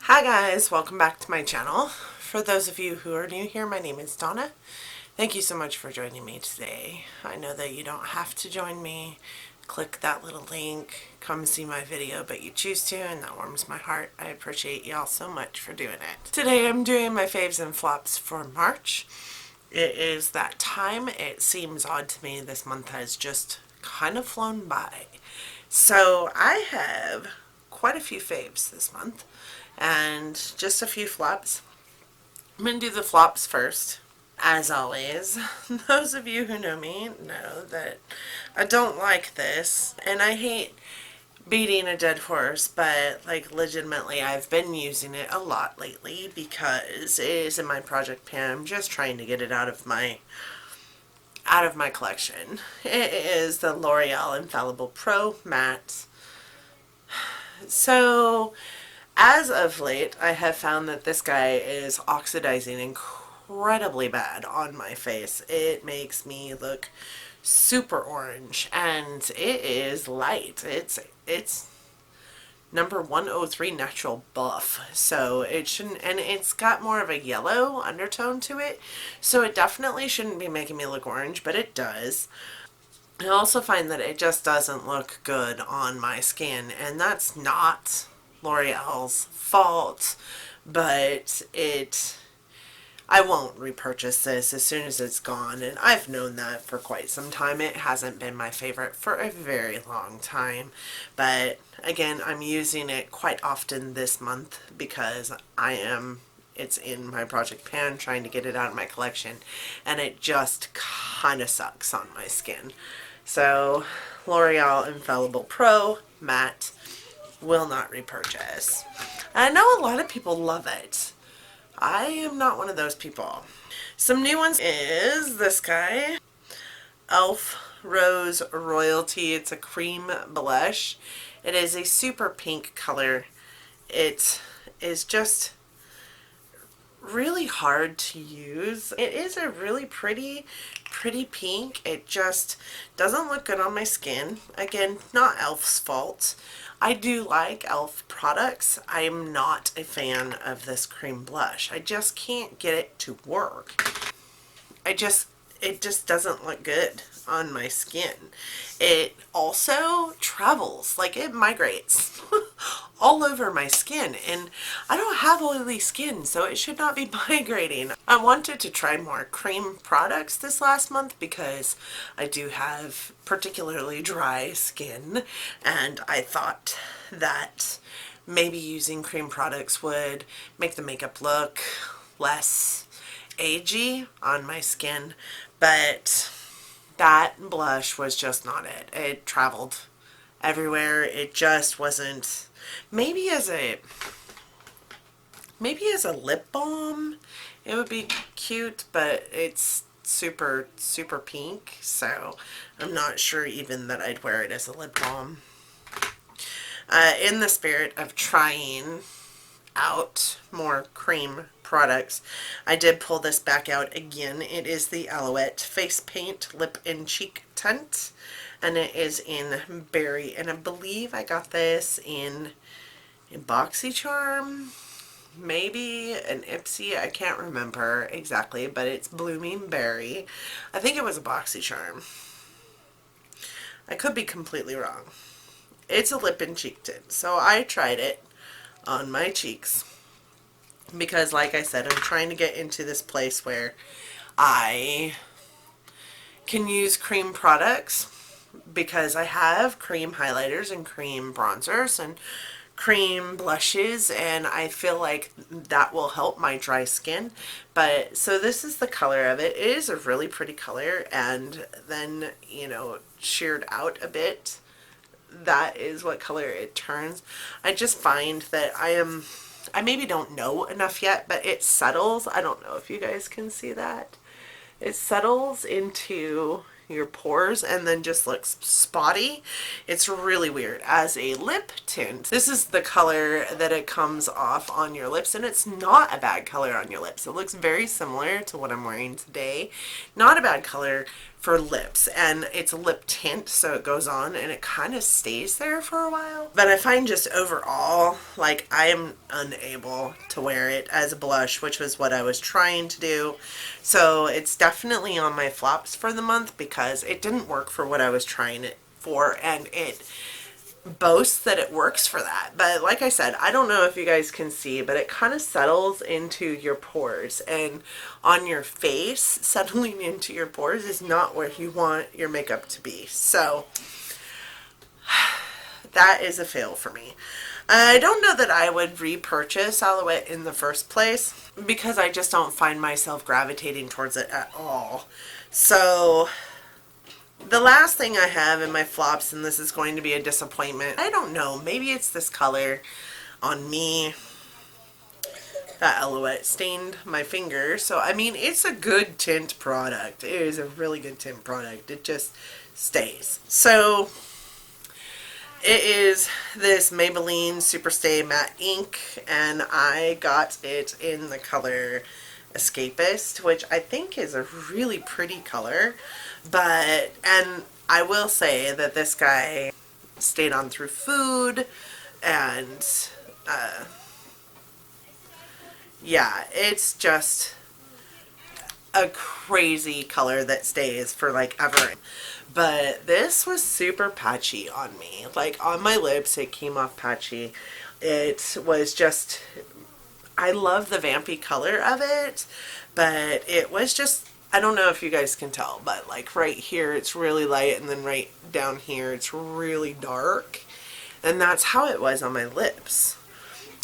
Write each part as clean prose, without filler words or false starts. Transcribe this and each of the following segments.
Hi guys, welcome back to my channel. For those of you who are new here, my name is Donna. Thank you so much for joining me today. I know that you don't have to join me. Click that little link, come see my video, but you choose to, and that warms my heart. I appreciate y'all so much for doing it. Today I'm doing my faves and flops for March. It is that time. It seems odd to me this month has just kind of flown by. So I have quite a few faves this month and just a few flops. I'm going to do the flops first. As always, those of you who know me know that I don't like this, and I hate beating a dead horse, but like legitimately I've been using it a lot lately because it is in my project pan. I'm just trying to get it out of my collection. It is the L'Oreal Infallible Pro Matte. So as of late, I have found that this guy is oxidizing incredibly bad on my face. It makes me look super orange, and it is light. It's number 103 natural buff, so it shouldn't, and it's got more of a yellow undertone to it, so it definitely shouldn't be making me look orange, but it does. I also find that it just doesn't look good on my skin, and that's not L'Oreal's fault, but I won't repurchase this as soon as it's gone, and I've known that for quite some time. It hasn't been my favorite for a very long time, but again, I'm using it quite often this month because it's in my project pan trying to get it out of my collection, and it just kind of sucks on my skin. So L'Oreal Infallible Pro Matte, will not repurchase. I know a lot of people love it. I am not one of those people. Some new ones is this guy, e.l.f. Rose Royalty. It's a cream blush. It is a super pink color. It is just really hard to use. It is a really pretty pink. It just doesn't look good on my skin. Again, not e.l.f.'s fault. I do like e.l.f. products. I am not a fan of this cream blush. I just can't get it to work. It just doesn't look good on my skin. It also travels, like it migrates all over my skin, and I don't have oily skin, so it should not be migrating. I wanted to try more cream products this last month because I do have particularly dry skin, and I thought that maybe using cream products would make the makeup look less agey on my skin, but that blush was just not it. It traveled everywhere. It just wasn't. Maybe as a lip balm it would be cute, but it's super pink, so I'm not sure even that I'd wear it as a lip balm. In the spirit of trying out more cream products, I did pull this back out again. It is the Alouette Face Paint Lip and Cheek Tint, and it is in Berry, and I believe I got this in BoxyCharm, maybe an IPSY, I can't remember exactly, but it's Blooming Berry. I think it was a BoxyCharm. I could be completely wrong. It's a lip and cheek tint, so I tried it on my cheeks because, like I said, I'm trying to get into this place where I can use cream products because I have cream highlighters and cream bronzers and cream blushes, and I feel like that will help my dry skin. But so this is the color of it. It is a really pretty color, and then, you know, sheared out a bit, that is what color it turns. I just find that I maybe don't know enough yet, but it settles. I don't know if you guys can see that. It settles into your pores and then just looks spotty. It's really weird. As a lip tint, this is the color that it comes off on your lips, and it's not a bad color on your lips. It looks very similar to what I'm wearing today. Not a bad color for lips, and it's a lip tint, so it goes on and it kind of stays there for a while. But I find just overall, like, I am unable to wear it as a blush, which was what I was trying to do. So it's definitely on my flops for the month because it didn't work for what I was trying it for, and it boasts that it works for that. But like I said, I don't know if you guys can see, but it kind of settles into your pores, and on your face, settling into your pores is not where you want your makeup to be. So that is a fail for me. I don't know that I would repurchase Alouette in the first place because I just don't find myself gravitating towards it at all. So the last thing I have in my flops, and this is going to be a disappointment, I don't know, maybe it's this color on me. That Alouette stained my finger. So, I mean, it's a good tint product. It is a really good tint product. It just stays. So, it is this Maybelline Superstay Matte Ink, and I got it in the color Escapist, which I think is a really pretty color. But, and I will say that this guy stayed on through food, and yeah, it's just a crazy color that stays for like ever. But this was super patchy on me. Like on my lips, it came off patchy. It was just, I love the vampy color of it, but it was just, I don't know if you guys can tell, but like right here it's really light, and then right down here it's really dark. And that's how it was on my lips.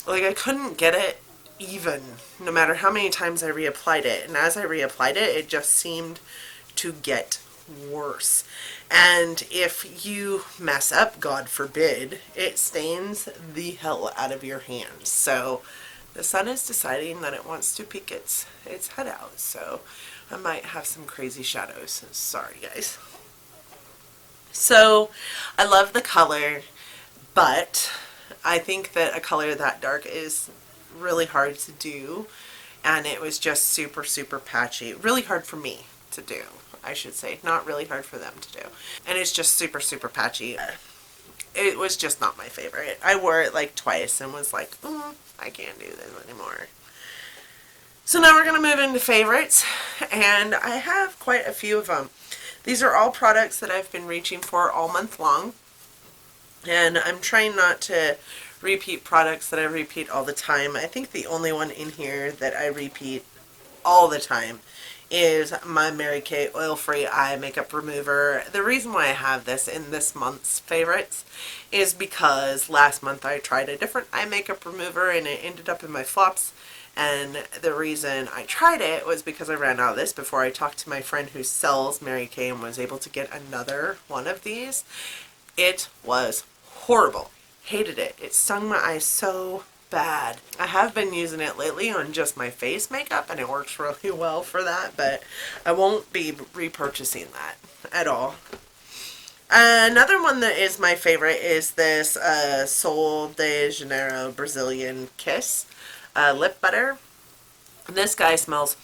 Like I couldn't get it even, no matter how many times I reapplied it. And as I reapplied it, it just seemed to get worse. And if you mess up, God forbid, it stains the hell out of your hands. So the sun is deciding that it wants to peek its head out. So I might have some crazy shadows. Sorry, guys. So I love the color, but I think that a color that dark is really hard to do, and it was just super, super patchy. Really hard for me to do, I should say. Not really hard for them to do. And it's just super, super patchy. It was just not my favorite. I wore it like twice and was like, I can't do this anymore. So now we're going to move into favorites, and I have quite a few of them. These are all products that I've been reaching for all month long, and I'm trying not to repeat products that I repeat all the time. I think the only one in here that I repeat all the time is my Mary Kay oil-free eye makeup remover. The reason why I have this in this month's favorites is because last month I tried a different eye makeup remover and it ended up in my flops. And the reason I tried it was because I ran out of this before I talked to my friend who sells Mary Kay and was able to get another one of these. It was horrible. Hated it. It stung my eyes so bad. I have been using it lately on just my face makeup, and it works really well for that, but I won't be repurchasing that at all. Another one that is my favorite is this Sol de Janeiro Brazilian Kiss lip butter. This guy smells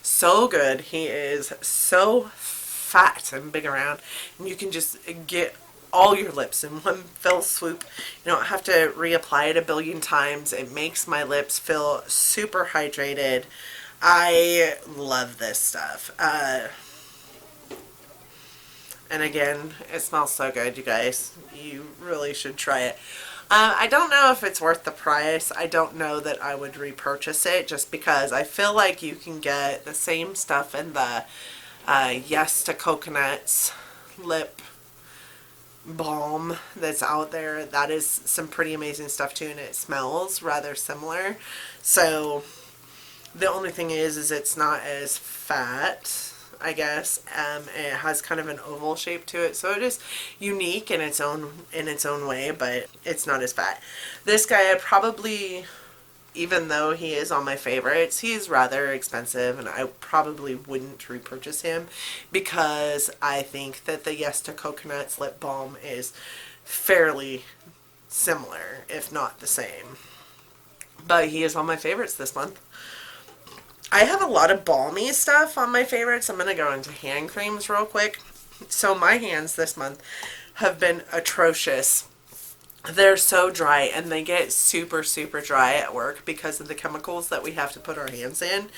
so good. He is so fat and big around, and you can just get all your lips in one fell swoop. You don't have to reapply it a billion times. It makes my lips feel super hydrated. I love this stuff. And again, it smells so good, you guys. You really should try it. I don't know if it's worth the price. I don't know that I would repurchase it just because I feel like you can get the same stuff in the Yes to Coconuts lip balm that's out there. That is some pretty amazing stuff too, and it smells rather similar. So the only thing is it's not as fat, I guess. It has kind of an oval shape to it, so it is unique in its own way, but it's not as fat. This guy, I probably, even though he is on my favorites, he's rather expensive, and I probably wouldn't repurchase him because I think that the Yes to Coconuts lip balm is fairly similar, if not the same. But he is on my favorites this month. I have a lot of balmy stuff on my favorites. I'm going to go into hand creams real quick. So my hands this month have been atrocious. They're so dry, and they get super, super dry at work because of the chemicals that we have to put our hands in.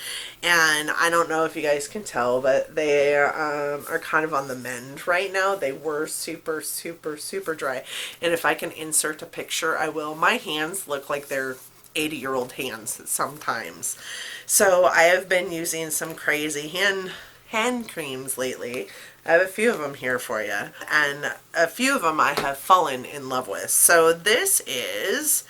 And I don't know if you guys can tell, but they are kind of on the mend right now. They were super, super, super dry. And if I can insert a picture, I will. My hands look like they're 80-year-old hands sometimes. So I have been using some crazy hand creams lately. I have a few of them here for you, and a few of them I have fallen in love with. So this is,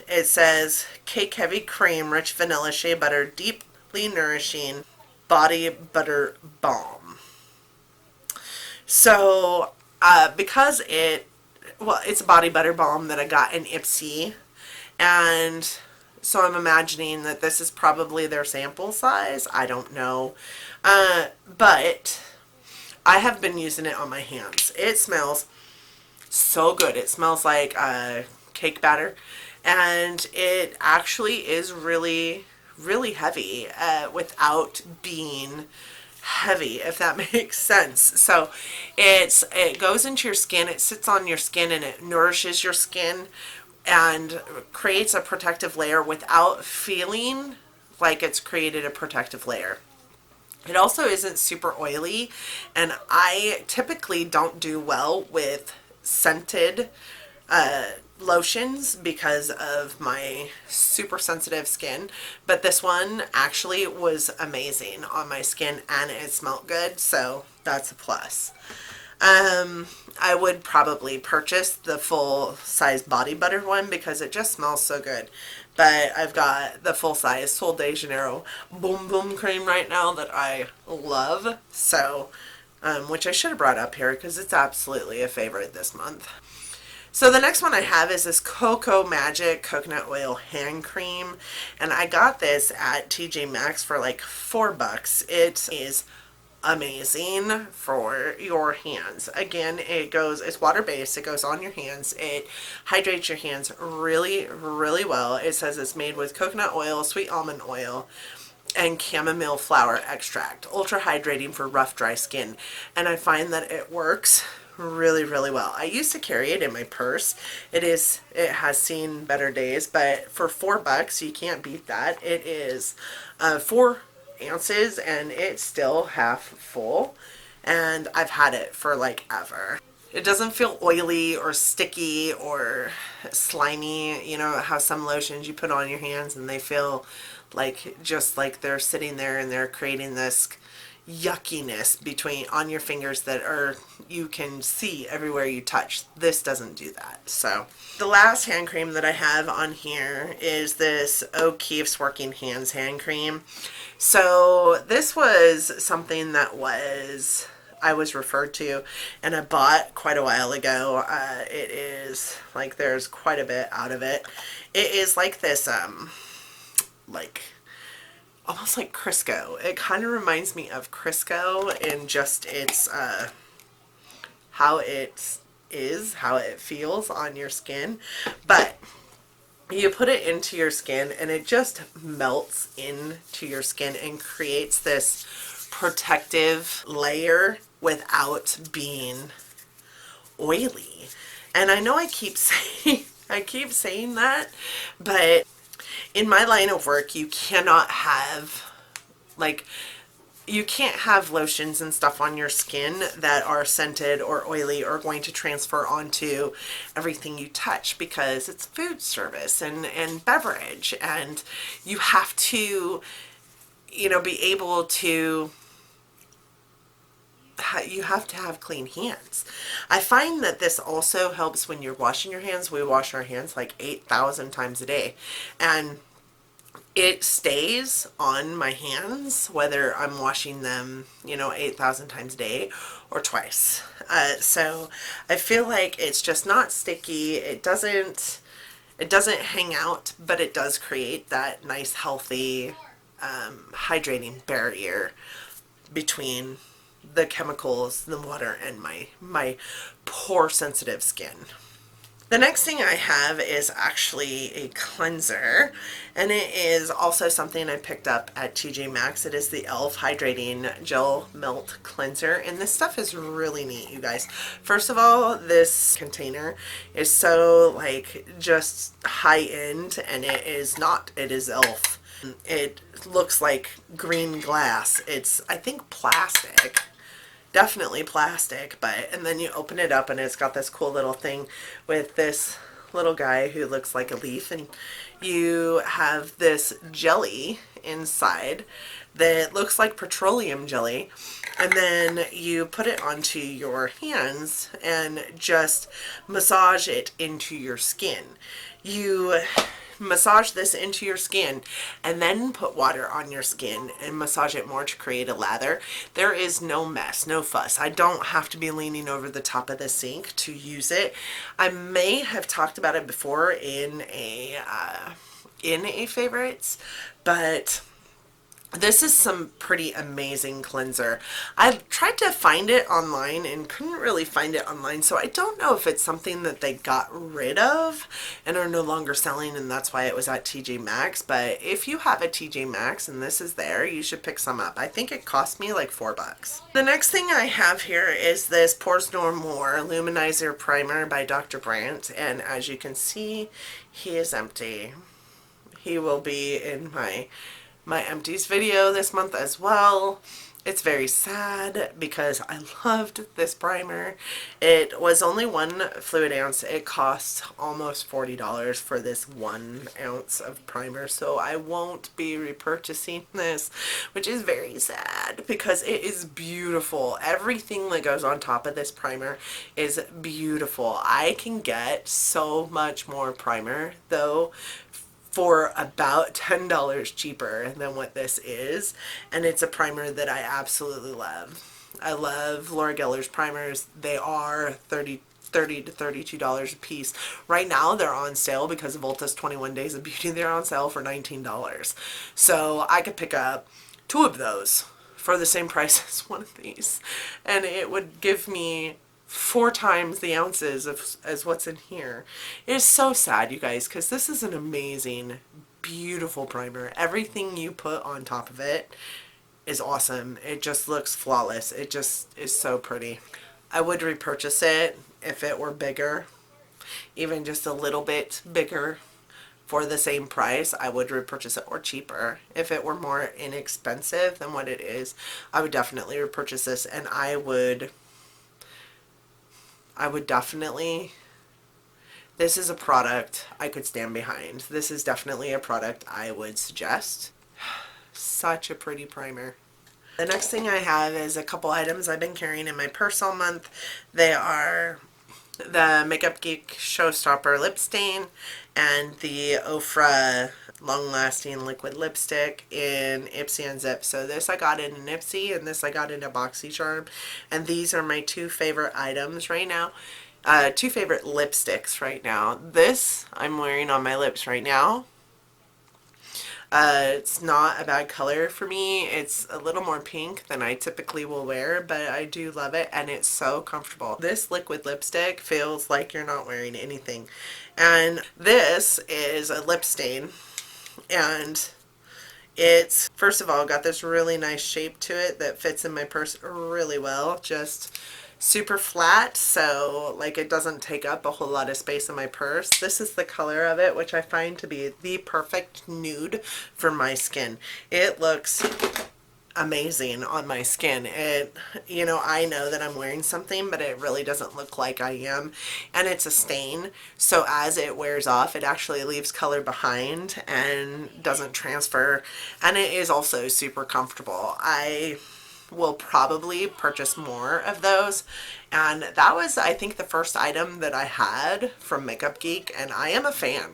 it says Cake Heavy Cream, Rich Vanilla Shea Butter, Deeply Nourishing Body Butter Balm. So because it's a body butter balm that I got in IPSY, and so I'm imagining that this is probably their sample size. I don't know. But I have been using it on my hands. It smells so good. It smells like cake batter. And it actually is really, really heavy without being heavy, if that makes sense. So it goes into your skin, it sits on your skin, and it nourishes your skin and creates a protective layer without feeling like it's created a protective layer. It also isn't super oily, and I typically don't do well with scented lotions because of my super sensitive skin, but this one actually was amazing on my skin and it smelled good, so that's a plus. I would probably purchase the full size body butter one because it just smells so good. But I've got the full size Sol de Janeiro Boom Boom cream right now that I love. So, which I should have brought up here because it's absolutely a favorite this month. So the next one I have is this Cocoa Magic Coconut Oil Hand Cream. And I got this at TJ Maxx for like $4. It is amazing for your hands. Again, it's water-based. It goes on your hands. It hydrates your hands really, really well. It says it's made with coconut oil, sweet almond oil, and chamomile flower extract. Ultra hydrating for rough, dry skin. And I find that it works really, really well. I used to carry it in my purse. It has seen better days, but for $4, you can't beat that. It is 4 ounces and it's still half full, and I've had it for like ever. It doesn't feel oily or sticky or slimy. You know how some lotions you put on your hands and they feel like just like they're sitting there and they're creating this yuckiness between on your fingers that are you can see everywhere you touch. This doesn't do that. So the last hand cream that I have on here is this OKeeffe's Working Hands hand cream. So this was something that I was referred to and I bought quite a while ago. It is like there's quite a bit out of it. It is like this like almost like Crisco. It kind of reminds me of Crisco in just its how it feels on your skin, but you put it into your skin and it just melts into your skin and creates this protective layer without being oily. And I know I keep saying that, but in my line of work, you cannot have, like, you can't have lotions and stuff on your skin that are scented or oily or going to transfer onto everything you touch because it's food service and beverage, and you have to, be able to, you have to have clean hands. I find that this also helps when you're washing your hands. We wash our hands like 8,000 times a day, and it stays on my hands whether I'm washing them 8,000 times a day or twice. So I feel like it's just not sticky. It doesn't hang out, but it does create that nice healthy hydrating barrier between the chemicals, the water, and my pore sensitive skin. The next thing I have is actually a cleanser, and it is also something I picked up at TJ Maxx. It is the e.l.f. Hydrating Gel Melt Cleanser, and this stuff is really neat, you guys. First of all, this container is so like just high end, and it is not. It is e.l.f. It looks like green glass. It's, I think, plastic. Definitely plastic, but, and then you open it up and it's got this cool little thing with this little guy who looks like a leaf, and you have this jelly inside that looks like petroleum jelly, and then you put it onto your hands and just massage it into your skin. You massage this into your skin and then put water on your skin and massage it more to create a lather. There is no mess, no fuss. I don't have to be leaning over the top of the sink to use it. I may have talked about it before in a favorites, but this is some pretty amazing cleanser. I tried to find it online and couldn't really find it online, so I don't know if it's something that they got rid of and are no longer selling, and that's why it was at TJ Maxx. But if you have a TJ Maxx and this is there, you should pick some up. I think it cost me like $4. The next thing I have here is this Pores No More Luminizer Primer by Dr. Brandt, and as you can see, he is empty. He will be in my empties video this month as well. It's very sad because I loved this primer. It was only 1 fluid ounce. It cost almost $40 for this 1 ounce of primer, so I won't be repurchasing this, which is very sad because it is beautiful. Everything that goes on top of this primer is beautiful. I can get so much more primer though for about $10 cheaper than what this is, and it's a primer that I absolutely love. I love Laura Geller's primers. They are $30 to $32 a piece. Right now they're on sale because of Ulta's 21 Days of Beauty. They're on sale for $19. So I could pick up 2 of those for the same price as one of these, and it would give me 4 times the ounces of as what's in here. It is so sad, you guys, because this is an amazing, beautiful primer. Everything you put on top of it is awesome. It just looks flawless. It just is so pretty. I would repurchase it if it were bigger, even just a little bit bigger for the same price. I would repurchase it, or cheaper. If it were more inexpensive than what it is, I would definitely repurchase this, and I would definitely, this is a product I could stand behind. This is definitely a product I would suggest. Such a pretty primer. The next thing I have is a couple items I've been carrying in my purse all month. They are the Makeup Geek Showstopper Lip Stain and the Ofra Long Lasting Liquid Lipstick in IPSY and Zip. So this I got in an IPSY and this I got in a BoxyCharm, and these are my 2 favorite items right now. 2 favorite lipsticks right now. This I'm wearing on my lips right now. It's not a bad color for me. It's a little more pink than I typically will wear, but I do love it, and it's so comfortable. This liquid lipstick feels like you're not wearing anything. And this is a lip stain, and it's, first of all, got this really nice shape to it that fits in my purse really well. Just super flat, so like it doesn't take up a whole lot of space in my purse. This is the color of it, which I find to be the perfect nude for my skin. It looks amazing on my skin. It, you know, I know that I'm wearing something, but it really doesn't look like I am, and it's a stain, so as it wears off it actually leaves color behind and doesn't transfer, and it is also super comfortable. I will probably purchase more of those, and that was, I think, the first item that I had from Makeup Geek, and I am a fan.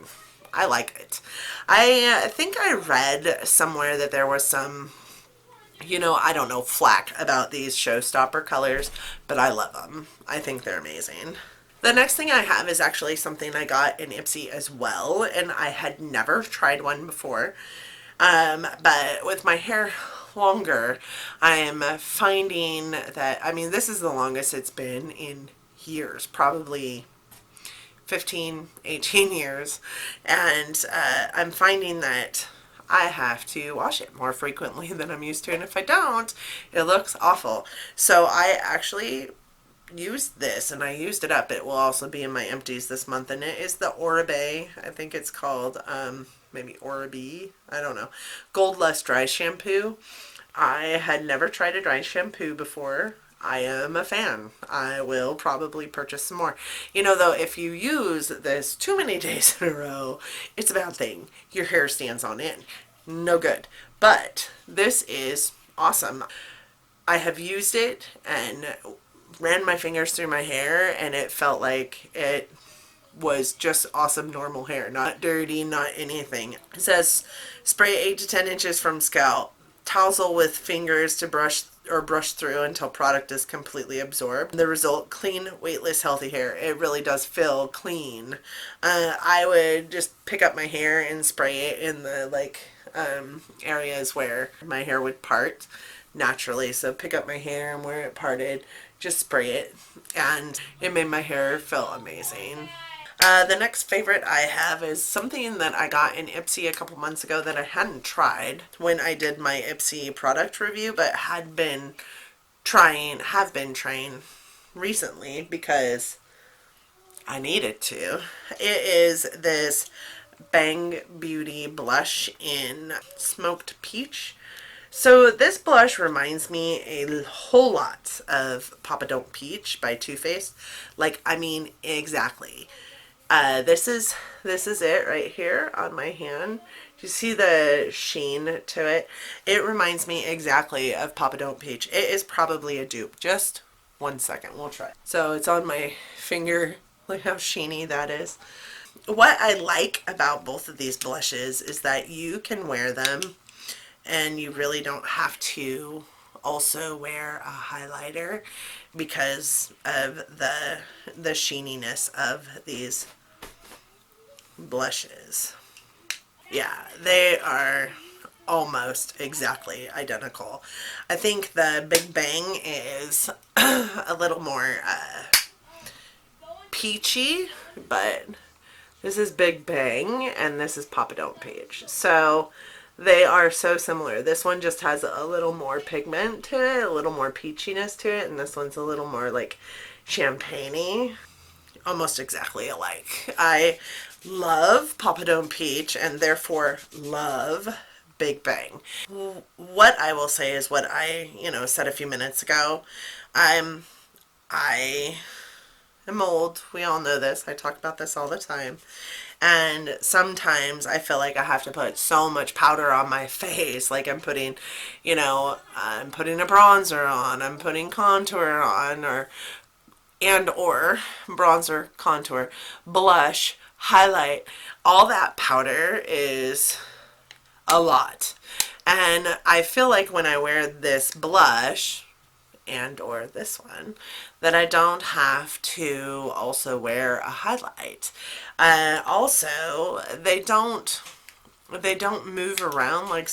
I like it. I think I read somewhere that there was some, you know, I don't know, flack about these Showstopper colors, but I love them. I think they're amazing. The next thing I have is actually something I got in IPSY as well, and I had never tried one before, but with my hair longer, I am finding that, I mean, this is the longest it's been in years, probably 15, 18 years, and I'm finding that I have to wash it more frequently than I'm used to, and if I don't, it looks awful. So I actually used this, and I used it up. It will also be in my empties this month, and it is the Oribe, I think it's called, maybe Oribe, I don't know, Gold Lust Dry Shampoo. I had never tried a dry shampoo before. I am a fan. I will probably purchase some more. You know, though, if you use this too many days in a row, it's a bad thing. Your hair stands on end. No good. But this is awesome. I have used it and ran my fingers through my hair, and it felt like it was just awesome normal hair. Not dirty, not anything. It says spray 8 to 10 inches from scalp. Tousle with fingers to brush through until product is completely absorbed. The result, clean, weightless, healthy hair. It really does feel clean. I would just pick up my hair and spray it in the areas where my hair would part naturally. So pick up my hair and where it parted, just spray it, and it made my hair feel amazing. The next favorite I have is something that I got in IPSY a couple months ago that I hadn't tried when I did my IPSY product review, but have been trying recently because I needed to. It is this Bang Beauty blush in Smoked Peach. So this blush reminds me a whole lot of Papa Don't Peach by Too Faced. Like, I mean, exactly. This is it right here on my hand. You see the sheen to it? It reminds me exactly of Papa Don't Peach. It is probably a dupe. Just 1 second, we'll try. So it's on my finger. Look how sheeny that is. What I like about both of these blushes is that you can wear them and you really don't have to also wear a highlighter because of the sheeniness of these blushes. Yeah, they are almost exactly identical. I think the Big Bang is a little more peachy, but this is Big Bang and this is Papa Don't Peach. So they are so similar. This one just has a little more pigment to it, a little more peachiness to it, and this one's a little more like champagne-y. Almost exactly alike. I love Papa Don't Peach and therefore love Big Bang. What I will say is what I, said a few minutes ago. I am old. We all know this. I talk about this all the time. And sometimes I feel like I have to put so much powder on my face. Like I'm putting, I'm putting a bronzer on, I'm putting contour on, or bronzer, contour, blush, highlight. All that powder is a lot. And I feel like when I wear this blush or this one, that I don't have to also wear a highlight. Also, they don't move around like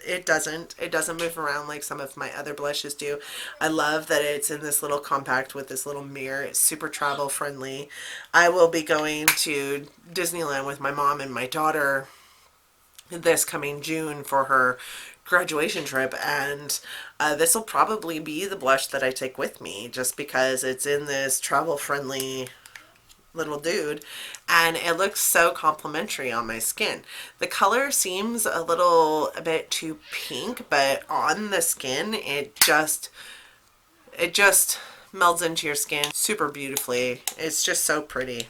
it doesn't move around like some of my other blushes do. I love that it's in this little compact with this little mirror. It's super travel friendly. I will be going to Disneyland with my mom and my daughter this coming June for her graduation trip, and this will probably be the blush that I take with me just because it's in this travel friendly little dude and it looks so complimentary on my skin. The color seems a bit too pink, but on the skin it just melds into your skin super beautifully. It's just so pretty.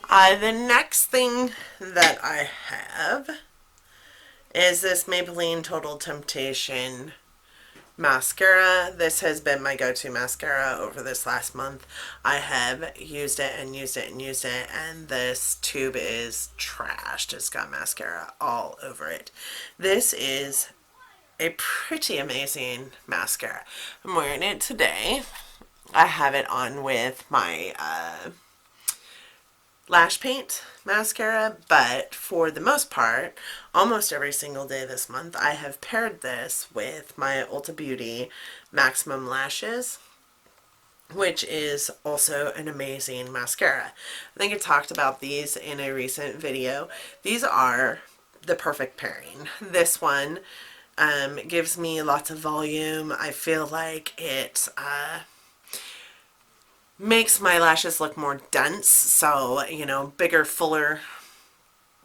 The next thing that I have is this Maybelline Total Temptation mascara. This has been my go-to mascara over this last month. I have used it and used it and used it, and this tube is trashed. It's got mascara all over it. This is a pretty amazing mascara. I'm wearing it today. I have it on with my lash paint mascara, but for the most part, almost every single day this month, I have paired this with my Ulta Beauty Maximum Lashes. which is also an amazing mascara. I think I talked about these in a recent video. These are the perfect pairing. This one gives me lots of volume. I feel like it makes my lashes look more dense, so, you know, bigger, fuller,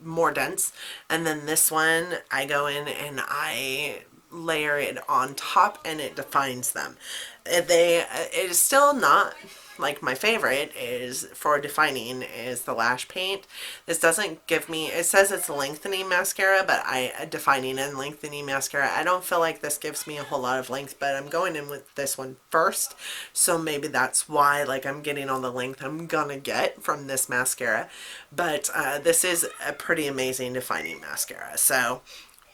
more dense. And then this one, I go in and I layer it on top and it defines them. It is still not like my favorite is for defining is the lash paint. This doesn't give me, it says it's a lengthening mascara, but defining and lengthening mascara, I don't feel like this gives me a whole lot of length, but I'm going in with this one first, so maybe that's why like I'm getting all the length I'm gonna get from this mascara. But this is a pretty amazing defining mascara. So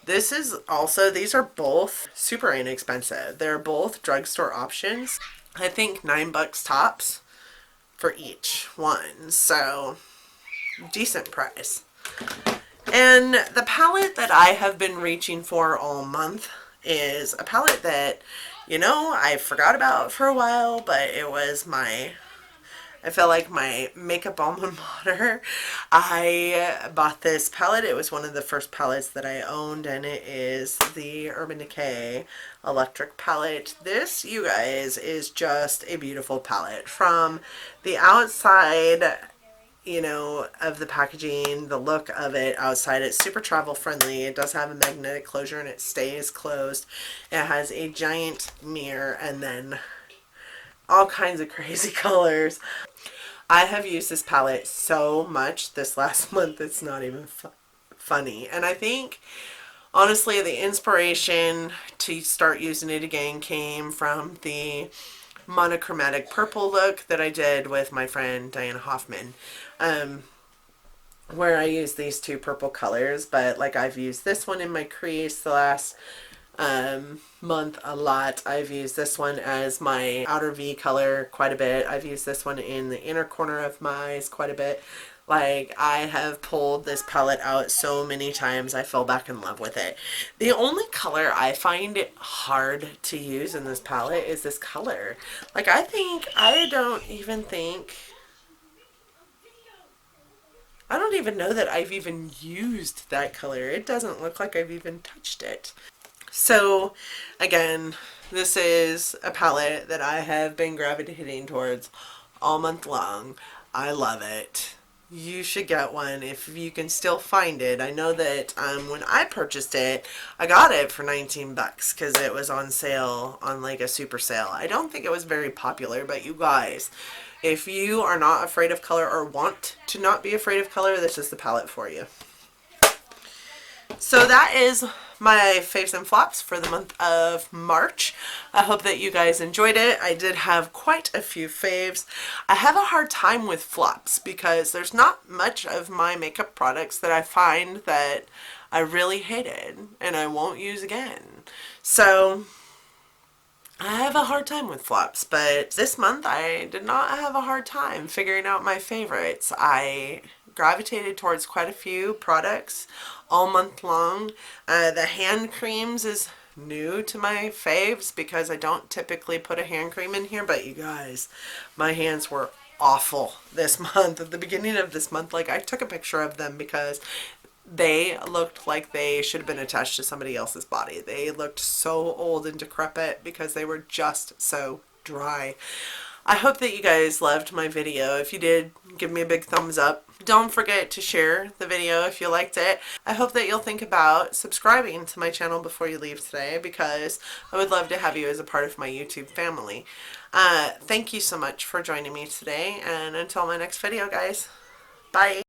this is also, these are both super inexpensive. They're both drugstore options. I think $9 tops for each one. So decent price. And the palette that I have been reaching for all month is a palette that, you know, I forgot about for a while, but it was I felt like my makeup alma mater. I bought this palette. It was one of the first palettes that I owned, and it is the Urban Decay Electric palette. This, you guys, is just a beautiful palette. From the outside, you know, of the packaging, the look of it outside, it's super travel friendly. It does have a magnetic closure and it stays closed. It has a giant mirror and then all kinds of crazy colors. I have used this palette so much this last month, it's not even funny. And I think, honestly, the inspiration to start using it again came from the monochromatic purple look that I did with my friend Diana Hoffman, where I use these two purple colors. But like, I've used this one in my crease the last month a lot. I've used this one as my outer V color quite a bit. I've used this one in the inner corner of my eyes quite a bit. Like, I have pulled this palette out so many times. I fell back in love with it. The only color I find it hard to use in this palette is this color. Like, I don't even know that I've even used that color. It doesn't look like I've even touched it. So, again, this is a palette that I have been gravitating towards all month long. I love it. You should get one if you can still find it. I know that when I purchased it, I got it for $19 because it was on sale, on like a super sale. I don't think it was very popular, but you guys, if you are not afraid of color or want to not be afraid of color, this is the palette for you. So that is my faves and flops for the month of March. I hope that you guys enjoyed it. I did have quite a few faves. I have a hard time with flops because there's not much of my makeup products that I find that I really hated and I won't use again. So I have a hard time with flops, but this month I did not have a hard time figuring out my favorites. I gravitated towards quite a few products all month long. The hand creams is new to my faves because I don't typically put a hand cream in here, but you guys, my hands were awful this month. At the beginning of this month, like, I took a picture of them because they looked like they should have been attached to somebody else's body. They looked so old and decrepit because they were just so dry. I hope that you guys loved my video. If you did, give me a big thumbs up. Don't forget to share the video if you liked it. I hope that you'll think about subscribing to my channel before you leave today because I would love to have you as a part of my YouTube family. Thank you so much for joining me today, and until my next video, guys, bye.